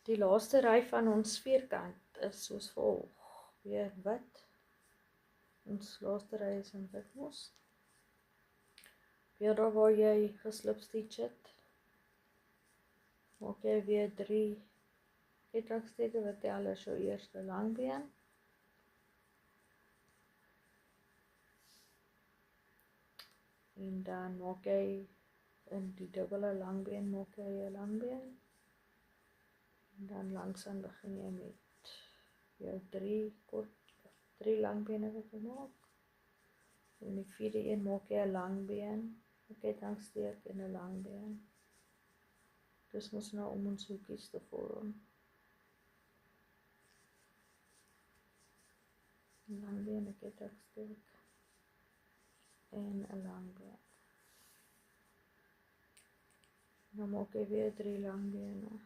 Die laaste ry van ons vierkant is soos volg. Weer wit. Ons laaste ry is in wit mos. Weer daar waar jy geslip stitch het, maak jy weer 3 kettingsteke wat tel is jou eerste langbeen. En dan maak jy in die dubbele langbeen maak jy 'n langbeen. En dan langsaan begin jy met jou 3 langbene wat jy maak. En die vierde een maak jy 'n langbeen, 'n kettingsteek en 'n langbeen. Dis mos nou om ons hoekies te vorm. 'n langbeen, 'n kettingsteek en 'n langbeen. Dan maak jy weer 3 langbene.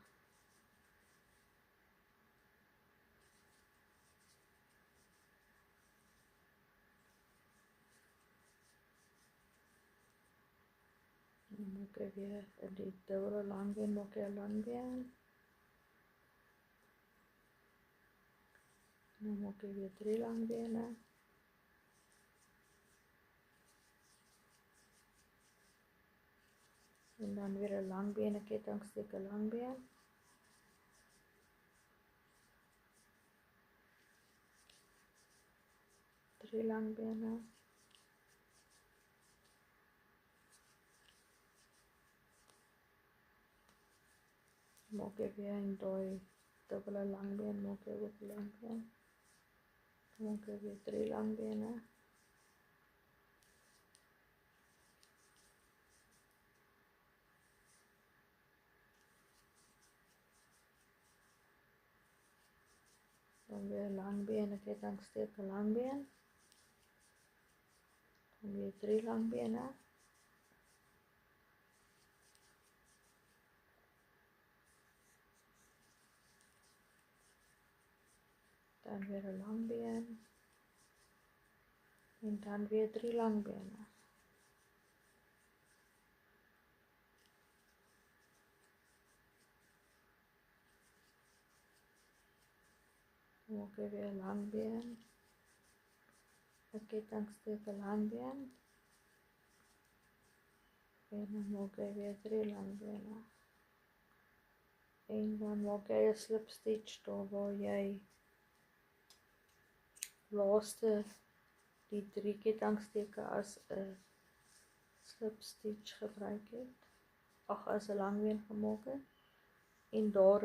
Dan maak jy weer in die dubbele langbeen maak jy 'n langbeen. Dan maak jy weer 3 langbene. En dan weer 'n langbeen, 'n kettingsteek, 'n langbeen. Drie langbene. Maak jy weer in daai dubbele langbeen, maak jy ook 'n langbeen. Dan maak jy weer 3 langbene. Dan weer 'n langbeen, 'n kettingsteek, 'n langbeen. Dan weer 3 langbene. Dan weer 'n langbeen. En dan weer 3 langbene. Dan maak jy weer 'n langbeen. 'n kettingsteek, 'n langbeen. En dan maak jy weer 3 langbene. En dan maak jy 'n slip stitch daar waar jy laaste die 3 kettingsteke as 'n slip stitch gebruik het. Ag, as 'n langbeen gemaak het. En daar